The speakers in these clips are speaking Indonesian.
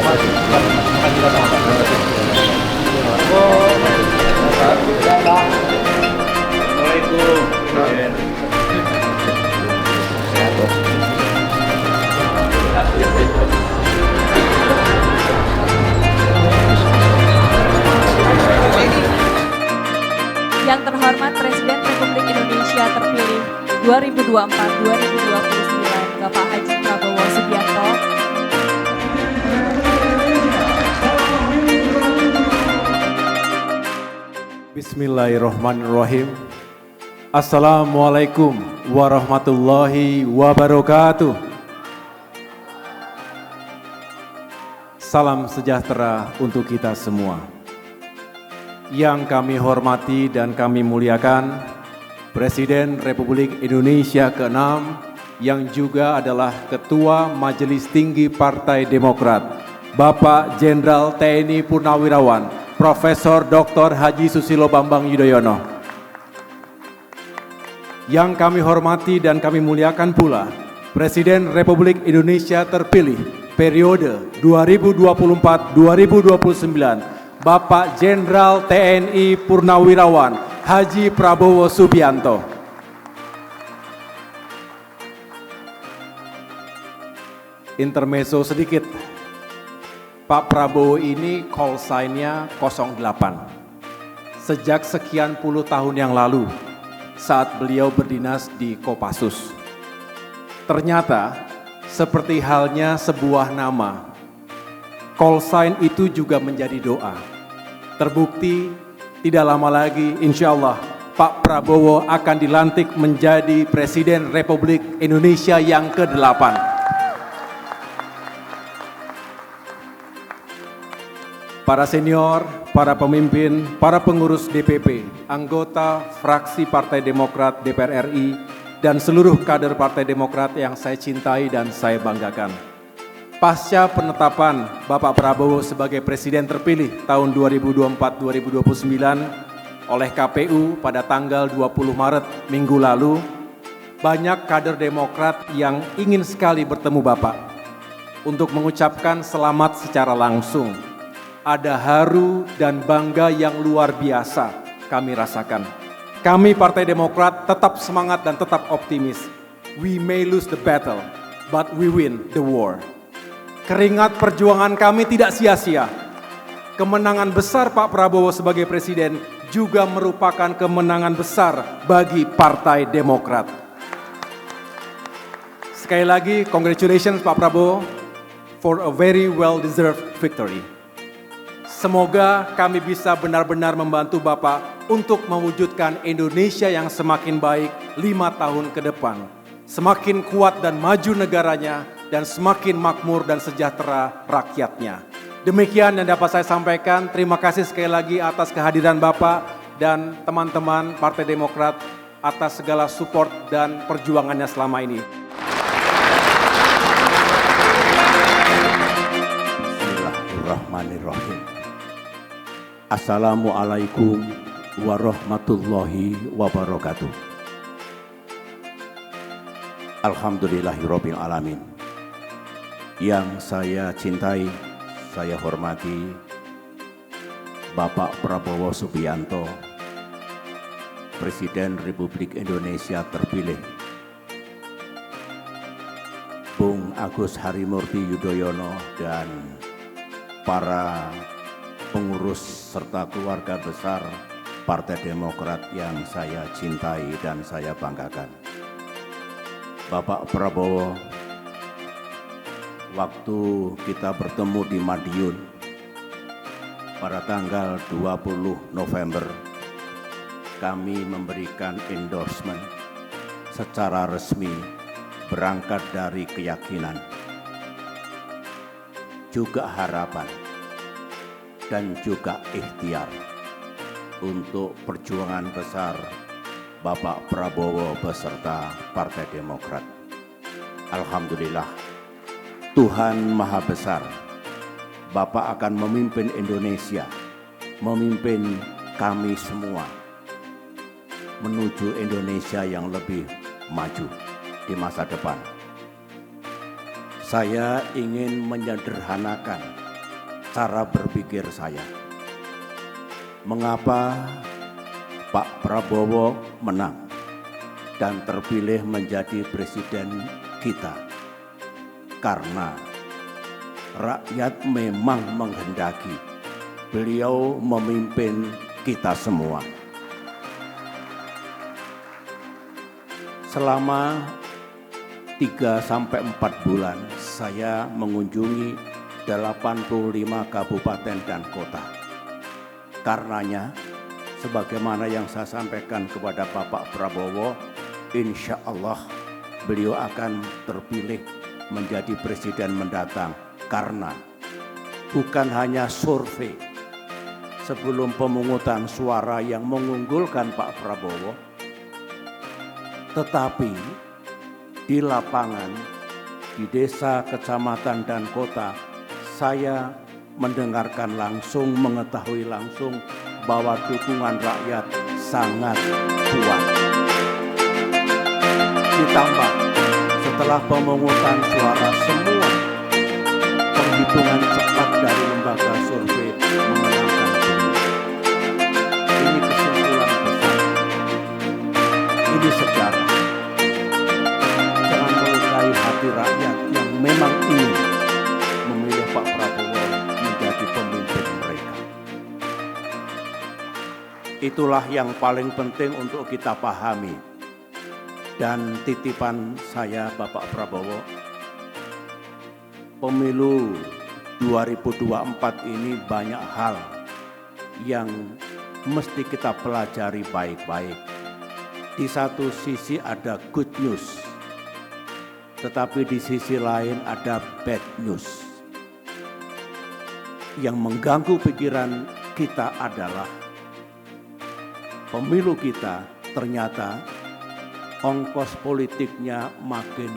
Yang terhormat Presiden Republik Indonesia terpilih 2024-2029 Bapak Haji Prabowo Subianto. Bismillahirrahmanirrahim. Assalamualaikum warahmatullahi wabarakatuh. Salam sejahtera untuk kita semua. Yang kami hormati dan kami muliakan Presiden Republik Indonesia ke-6 yang juga adalah Ketua Majelis Tinggi Partai Demokrat, Bapak Jenderal TNI Purnawirawan, Profesor Dr. Haji Susilo Bambang Yudhoyono. Yang kami hormati dan kami muliakan pula Presiden Republik Indonesia terpilih periode 2024-2029, Bapak Jenderal TNI Purnawirawan Haji Prabowo Subianto. Intermezzo sedikit. Pak Prabowo ini call sign-nya 08. Sejak sekian puluh tahun yang lalu saat beliau berdinas di Kopassus. Ternyata seperti halnya sebuah nama, call sign itu juga menjadi doa. Terbukti tidak lama lagi insya Allah Pak Prabowo akan dilantik menjadi Presiden Republik Indonesia yang ke-8. Para senior, para pemimpin, para pengurus DPP, anggota fraksi Partai Demokrat DPR RI, dan seluruh kader Partai Demokrat yang saya cintai dan saya banggakan. Pasca penetapan Bapak Prabowo sebagai Presiden terpilih tahun 2024-2029 oleh KPU pada tanggal 20 Maret minggu lalu, banyak kader Demokrat yang ingin sekali bertemu Bapak untuk mengucapkan selamat secara langsung. Ada haru dan bangga yang luar biasa kami rasakan. Kami Partai Demokrat tetap semangat dan tetap optimis. We may lose the battle, but we win the war. Keringat perjuangan kami tidak sia-sia. Kemenangan besar Pak Prabowo sebagai Presiden juga merupakan kemenangan besar bagi Partai Demokrat. Sekali lagi, congratulations Pak Prabowo for a very well-deserved victory. Semoga kami bisa benar-benar membantu Bapak untuk mewujudkan Indonesia yang semakin baik 5 tahun ke depan. Semakin kuat dan maju negaranya, dan semakin makmur dan sejahtera rakyatnya. Demikian yang dapat saya sampaikan. Terima kasih sekali lagi atas kehadiran Bapak dan teman-teman Partai Demokrat atas segala support dan perjuangannya selama ini. Bismillahirrahmanirrahim. Assalamualaikum warahmatullahi wabarakatuh. Alhamdulillahirabbil alamin. Yang saya cintai, saya hormati Bapak Prabowo Subianto, Presiden Republik Indonesia terpilih, Bung Agus Harimurti Yudhoyono, dan para pengurus serta keluarga besar Partai Demokrat yang saya cintai dan saya banggakan. Bapak Prabowo, waktu kita bertemu di Madiun pada tanggal 20 November, kami memberikan endorsement secara resmi berangkat dari keyakinan, juga harapan, dan juga ikhtiar untuk perjuangan besar Bapak Prabowo beserta Partai Demokrat. Alhamdulillah, Tuhan Maha Besar, Bapak akan memimpin Indonesia, memimpin kami semua menuju Indonesia yang lebih maju di masa depan. Saya ingin menyederhanakan cara berpikir saya. Mengapa Pak Prabowo menang dan terpilih menjadi presiden kita? Karena rakyat memang menghendaki beliau memimpin kita semua. Selama 3-4 bulan saya mengunjungi 85 kabupaten dan kota. Karenanya, sebagaimana yang saya sampaikan kepada Bapak Prabowo, insya Allah beliau akan terpilih menjadi presiden mendatang. Karena bukan hanya survei sebelum pemungutan suara yang mengunggulkan Pak Prabowo, tetapi di lapangan, di desa, kecamatan, dan kota, saya mendengarkan langsung, mengetahui langsung bahwa dukungan rakyat sangat kuat. Ditambah setelah pemungutan suara, semua penghitungan cepat dari lembaga survei memenangkan beliau. Ini kesimpulan besar. Ini sejarah. Jangan melukai hati rakyat yang memang ingin memilih Pak Prabowo menjadi pemimpin mereka. Itulah yang paling penting untuk kita pahami. Dan titipan saya Bapak Prabowo, pemilu 2024 ini banyak hal yang mesti kita pelajari baik-baik. Di satu sisi ada good news, tetapi di sisi lain ada bad news. Yang mengganggu pikiran kita adalah pemilu kita ternyata ongkos politiknya makin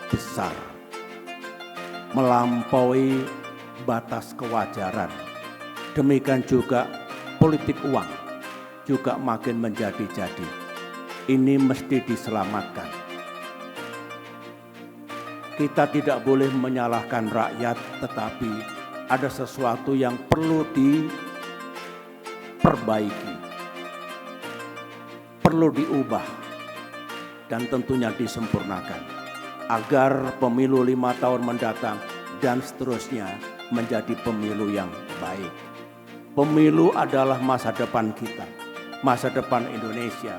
besar, melampaui batas kewajaran. Demikian juga politik uang juga makin menjadi-jadi. Ini mesti diselamatkan. Kita tidak boleh menyalahkan rakyat, tetapi ada sesuatu yang perlu diperbaiki, perlu diubah, dan tentunya disempurnakan agar pemilu 5 tahun mendatang dan seterusnya menjadi pemilu yang baik. Pemilu adalah masa depan kita, masa depan Indonesia.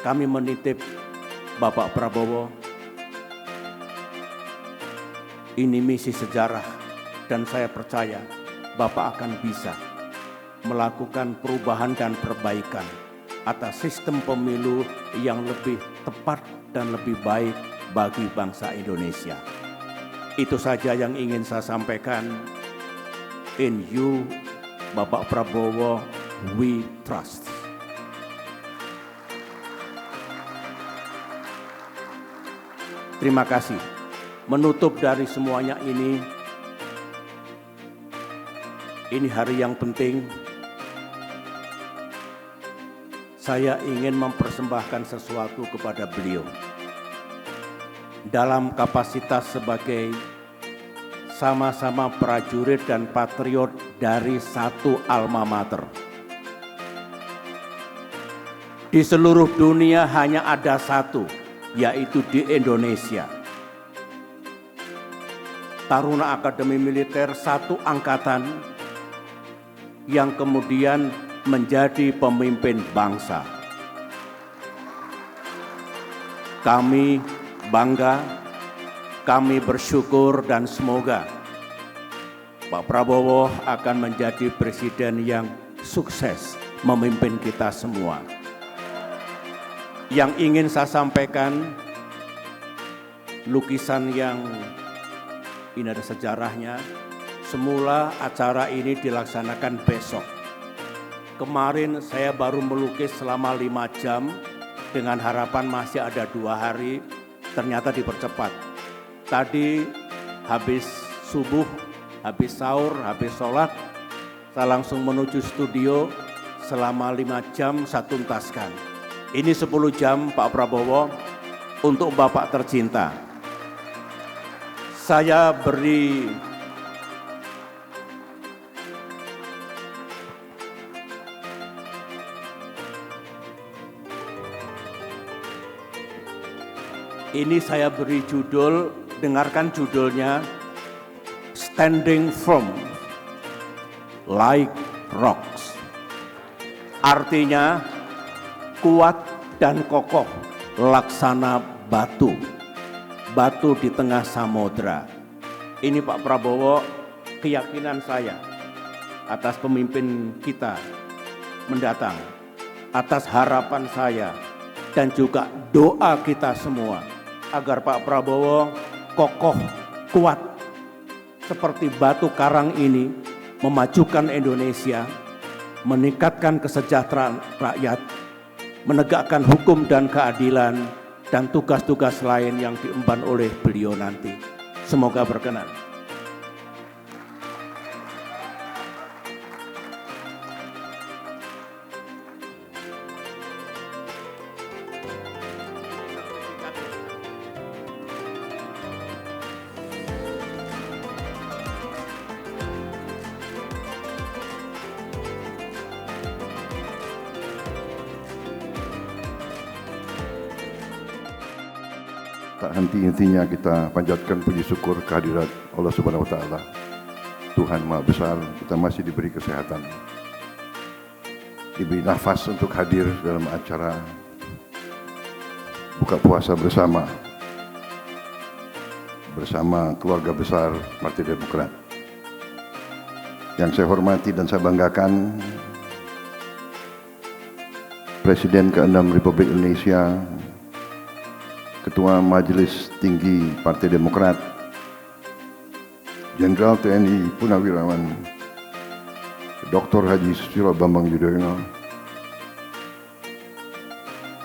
Kami menitip Bapak Prabowo, ini misi sejarah dan saya percaya Bapak akan bisa melakukan perubahan dan perbaikan atas sistem pemilu yang lebih tepat dan lebih baik bagi bangsa Indonesia. Itu saja yang ingin saya sampaikan. In you, Bapak Prabowo, we trust. Terima kasih. Menutup dari semuanya ini hari yang penting. Saya ingin mempersembahkan sesuatu kepada beliau. Dalam kapasitas sebagai sama-sama prajurit dan patriot dari satu alma mater. Di seluruh dunia hanya ada satu, yaitu di Indonesia. Taruna Akademi Militer, satu angkatan yang kemudian menjadi pemimpin bangsa. Kami bangga, kami bersyukur dan semoga Pak Prabowo akan menjadi presiden yang sukses memimpin kita semua. Yang ingin saya sampaikan, lukisan yang ini ada sejarahnya. Semula acara ini dilaksanakan besok. Kemarin saya baru melukis selama 5 jam dengan harapan masih ada 2 hari, ternyata dipercepat. Tadi habis subuh, habis sahur, habis sholat, saya langsung menuju studio selama 5 jam saya tuntaskan. Ini 10 jam Pak Prabowo untuk Bapak tercinta. Saya beri Ini saya beri judul, dengarkan judulnya, Standing Firm Like Rocks. Artinya kuat dan kokoh laksana batu, batu di tengah samudra. Ini Pak Prabowo, keyakinan saya atas pemimpin kita mendatang, atas harapan saya dan juga doa kita semua agar Pak Prabowo kokoh, kuat seperti batu karang ini, memajukan Indonesia, meningkatkan kesejahteraan rakyat, menegakkan hukum dan keadilan, dan tugas-tugas lain yang diemban oleh beliau nanti. Semoga berkenan. Tak henti-hentinya kita panjatkan puji syukur kehadirat Allah Subhanahu wa Ta'ala. Tuhan Maha Besar, kita masih diberi kesehatan, diberi nafas untuk hadir dalam acara buka puasa bersama keluarga besar Partai Demokrat. Yang saya hormati dan saya banggakan, Presiden ke-6 Republik Indonesia, Ketua Majelis Tinggi Partai Demokrat, Jenderal TNI Purnawirawan Dr. Haji Susilo Bambang Yudhoyono,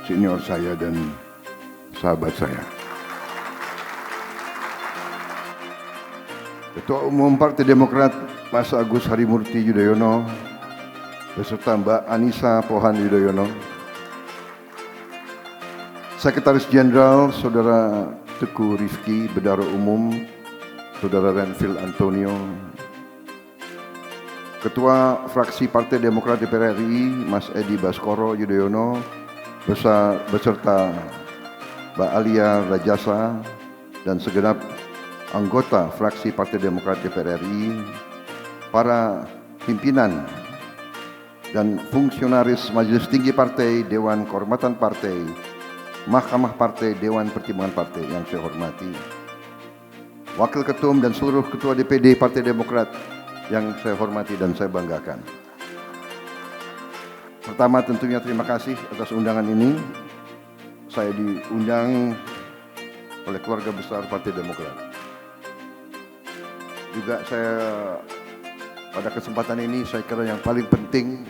senior saya dan sahabat saya. Ketua Umum Partai Demokrat Mas Agus Harimurti Yudhoyono beserta Mbak Anissa Pohan Yudhoyono, Sekretaris Jenderal Saudara Teguh Rifki, Bendahara Umum Saudara Renvil Antonio, Ketua Fraksi Partai Demokrat DPR RI Mas Edi Baskoro Yudhoyono beserta Mbak Alia Rajasa dan segenap anggota Fraksi Partai Demokrat DPR RI, para pimpinan dan fungsionaris Majelis Tinggi Partai, Dewan Kehormatan Partai, Mahkamah Partai, Dewan Pertimbangan Partai yang saya hormati, Wakil Ketum dan seluruh Ketua DPD Partai Demokrat yang saya hormati dan saya banggakan. Pertama tentunya terima kasih atas undangan ini. Saya diundang oleh keluarga besar Partai Demokrat. Juga saya pada kesempatan ini saya kira yang paling penting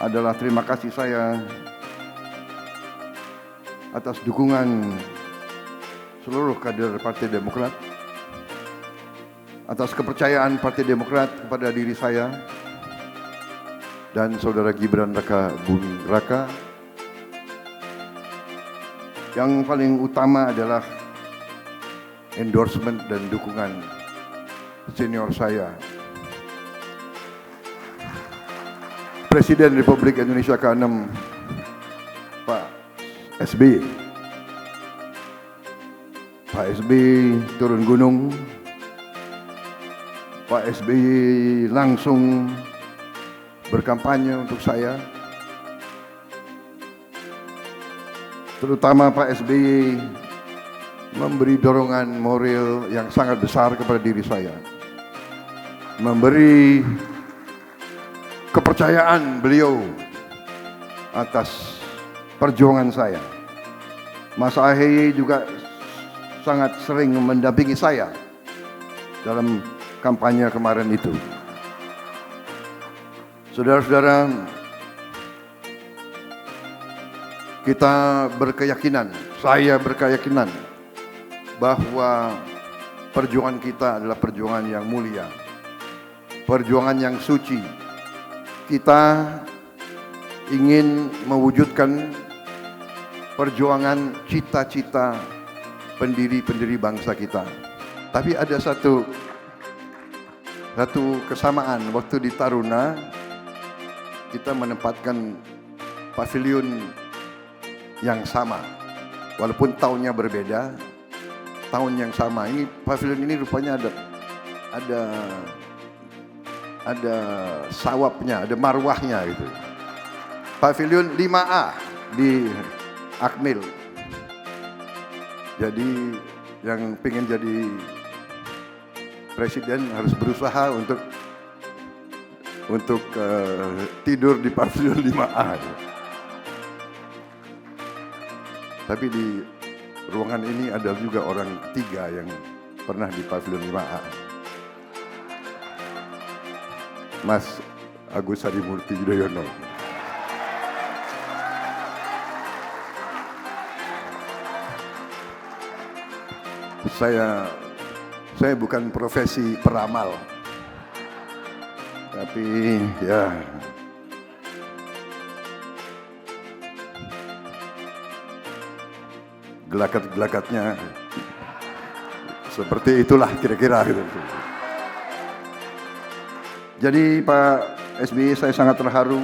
adalah terima kasih saya atas dukungan seluruh kader Partai Demokrat, atas kepercayaan Partai Demokrat kepada diri saya dan Saudara Gibran Raka Buming Raka. Yang paling utama adalah endorsement dan dukungan senior saya, Presiden Republik Indonesia ke-6 Pak SBY. Pak SBY turun gunung, Pak SBY langsung berkampanye untuk saya, terutama Pak SBY memberi dorongan moral yang sangat besar kepada diri saya, memberi kepercayaan beliau atas perjuangan saya. Mas AHY juga sangat sering mendampingi saya dalam kampanye kemarin itu. Saudara-saudara, kita berkeyakinan, saya berkeyakinan bahwa perjuangan kita adalah perjuangan yang mulia, perjuangan yang suci. Kita ingin mewujudkan perjuangan cita-cita pendiri-pendiri bangsa kita. Tapi ada satu kesamaan. Waktu di Taruna kita menempatkan pavilion yang sama. walaupun tahunnya berbeda, tahun yang sama. Ini pavilion ini rupanya ada sawapnya, ada marwahnya gitu. Pavilion 5A di Akmil. Jadi yang pengen jadi presiden harus berusaha untuk tidur di pavilion 5A. Tapi di ruangan ini ada juga orang ketiga yang pernah di pavilion 5A. Mas Agus Harimurti Yudhoyono. Saya bukan profesi peramal, tapi ya gelagat-gelagatnya seperti itulah kira-kira gitu. Jadi Pak SBY, saya sangat terharu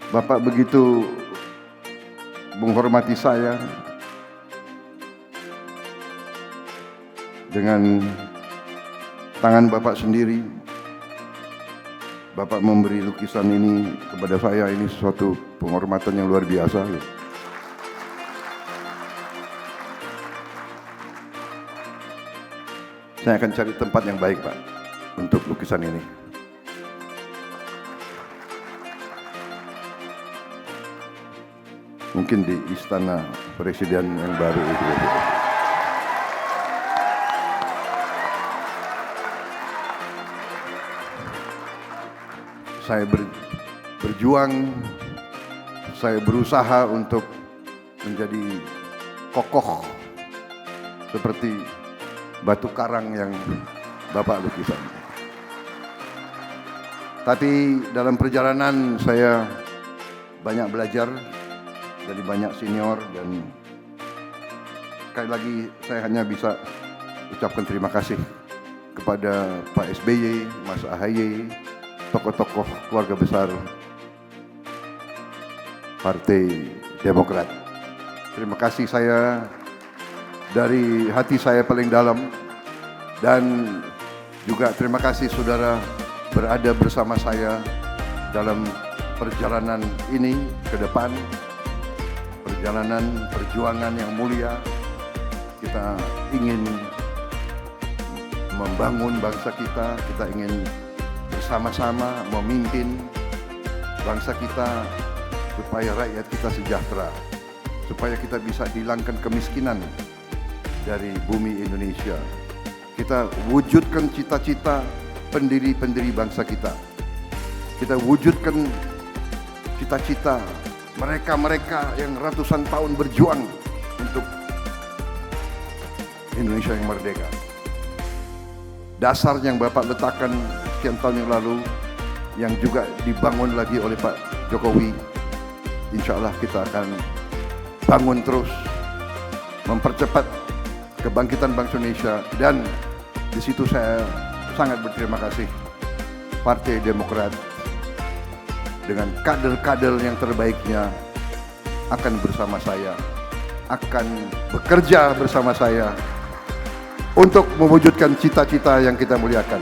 Bapak begitu menghormati saya dengan tangan Bapak sendiri. Bapak memberi lukisan ini kepada saya, ini suatu penghormatan yang luar biasa. Saya akan cari tempat yang baik, Pak, untuk lukisan ini. Mungkin di istana presiden yang baru itu. Saya berjuang, saya berusaha untuk menjadi kokoh seperti batu karang yang Bapak lukisan. Tapi dalam perjalanan saya banyak belajar dari banyak senior, dan sekali lagi saya hanya bisa ucapkan terima kasih kepada Pak SBY, Mas AHY, tokoh-tokoh keluarga besar Partai Demokrat. Terima kasih saya dari hati saya paling dalam, dan juga terima kasih saudara berada bersama saya dalam perjalanan ini ke depan, perjalanan perjuangan yang mulia. Kita ingin membangun bangsa kita ingin bersama-sama memimpin bangsa kita supaya rakyat kita sejahtera, supaya kita bisa hilangkan kemiskinan dari bumi Indonesia. Kita wujudkan cita-cita pendiri-pendiri bangsa kita. Kita wujudkan cita-cita mereka-mereka yang ratusan tahun berjuang untuk Indonesia yang merdeka. Dasar yang Bapak letakkan sekian tahun yang lalu, yang juga dibangun lagi oleh Pak Jokowi, insya Allah kita akan bangun terus, mempercepat kebangkitan bangsa Indonesia. Dan di situ saya sangat berterima kasih Partai Demokrat dengan kader-kader yang terbaiknya akan bersama saya, akan bekerja bersama saya untuk mewujudkan cita-cita yang kita muliakan.